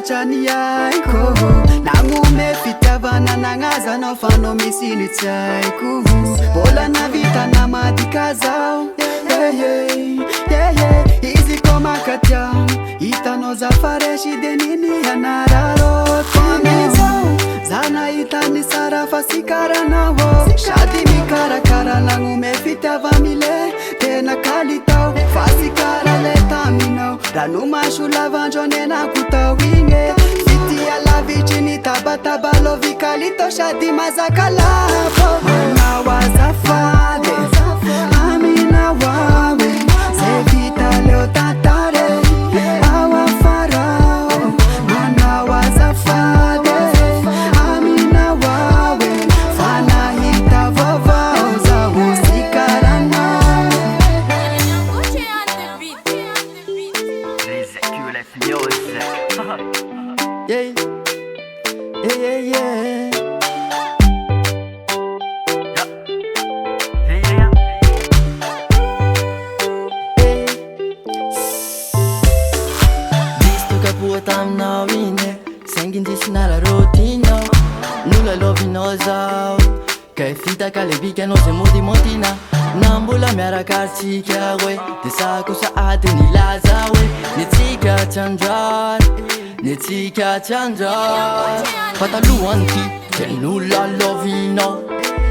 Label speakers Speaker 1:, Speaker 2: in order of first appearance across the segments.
Speaker 1: trany aiko nagnome fitiavana nagnazanao fa anao misy ny tsy haiko mbola navita namadika zao izy ko makatia hitanao zafaresy de niny anararoko amizao zana hitany sara fa sy karanao sady mikarakara nagnome fitiavamile tena kalitao fa sy kara le taminao rano maso lavandronenako tao igny fitia lavitry ny tabatabalo vikalitao sady mazaka lavo manao azafady aminao awe zay vita leo tantare ao afarao manao azafady aminao awe fa nahita vaovao zaho sy karanao.
Speaker 2: Taminao ine sengindisina rotina nula lovinao zao kay fitaka le bikanao zay montimontina na mbola miaraka atsika hoe de sako saady nilaza hoe nitsika tsandrany nitsika tsandrany fatalohany ty de nula lovinao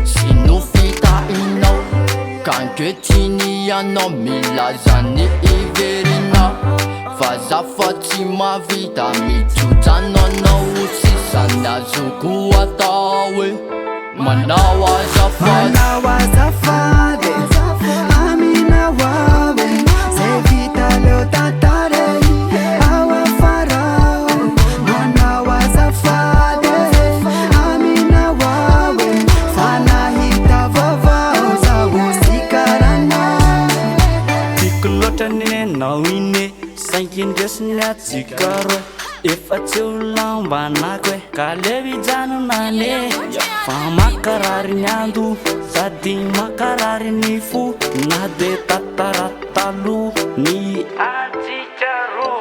Speaker 2: sy nofitainao kanketiny anao milazany iverinao fa zafatsy mavita mitsojananao sisany azoko atao hoe manao azafady aminao awe zay vita leo tantare ao afarao manao azafady aminao awe fa nahita vaovao zaho sy karanao
Speaker 3: tiako loatra nenao ine sankindresiny atsikaro efa tsy ho lambanako e ka le vijanonane fa makarary ny ando sady makarary ny fo na de tataratalo ny atsikaro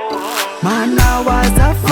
Speaker 1: manao azafady